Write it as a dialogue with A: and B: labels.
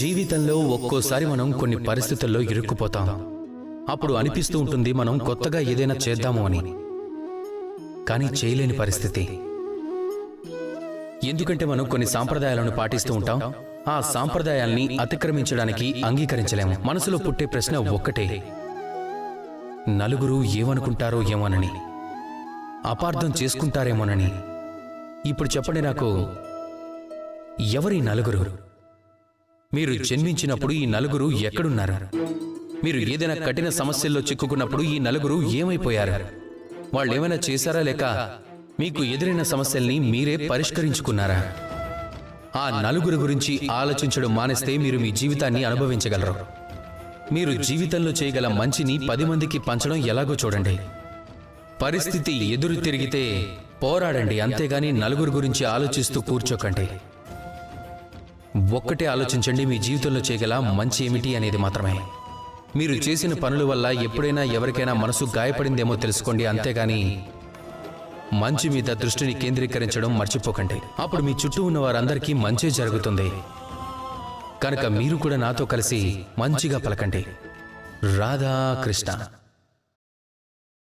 A: జీవితంలో ఒక్కోసారి మనం కొన్ని పరిస్థితుల్లో ఇరుక్కుపోతాం. అప్పుడు అనిపిస్తూ ఉంటుంది మనం కొత్తగా ఏదైనా చేద్దాము అని. కానీ చేయలేని పరిస్థితి. ఎందుకంటే మనం కొన్ని సాంప్రదాయాలను పాటిస్తూ ఉంటాం. ఆ సాంప్రదాయాల్ని అతిక్రమించడానికి అంగీకరించలేము. మనసులో పుట్టే ప్రశ్న ఒక్కటే, నలుగురు ఏమనుకుంటారో ఏమోనని, అపార్థం చేసుకుంటారేమోనని. ఇప్పుడు చెప్పండి నాకు, ఎవరి నలుగురు? మీరు జన్మించినప్పుడు ఈ నలుగురు ఎక్కడున్నారు? మీరు ఏదైనా కఠిన సమస్యల్లో చిక్కుకున్నప్పుడు ఈ నలుగురు ఏమైపోయారు? వాళ్ళు ఏమైనా చేశారా, లేక మీకు ఎదురైన సమస్యల్ని మీరే పరిష్కరించుకున్నారా? ఆ నలుగురు గురించి ఆలోచించడం మానేస్తే మీరు మీ జీవితాన్ని అనుభవించగలరు. మీరు జీవితంలో చేయగల మంచిని 10 మందికి పంచడం ఎలాగో చూడండి. పరిస్థితి ఎదురు తిరిగితే పోరాడండి, అంతేగాని నలుగురు గురించి ఆలోచిస్తూ కూర్చోకండి. ఒక్కటే ఆలోచించండి, మీ జీవితంలో చేయగల మంచి ఏమిటి అనేది మాత్రమే. మీరు చేసిన పనుల వల్ల ఎప్పుడైనా ఎవరికైనా మనసు గాయపడిందేమో తెలుసుకోండి, అంతేగాని మంచి మీద దృష్టిని కేంద్రీకరించడం మర్చిపోకండి. అప్పుడు మీ చుట్టూ ఉన్న వారందరికీ మంచే జరుగుతుంది. కనుక మీరు కూడా నాతో కలిసి మంచిగా పలకండి. రాధా కృష్ణ.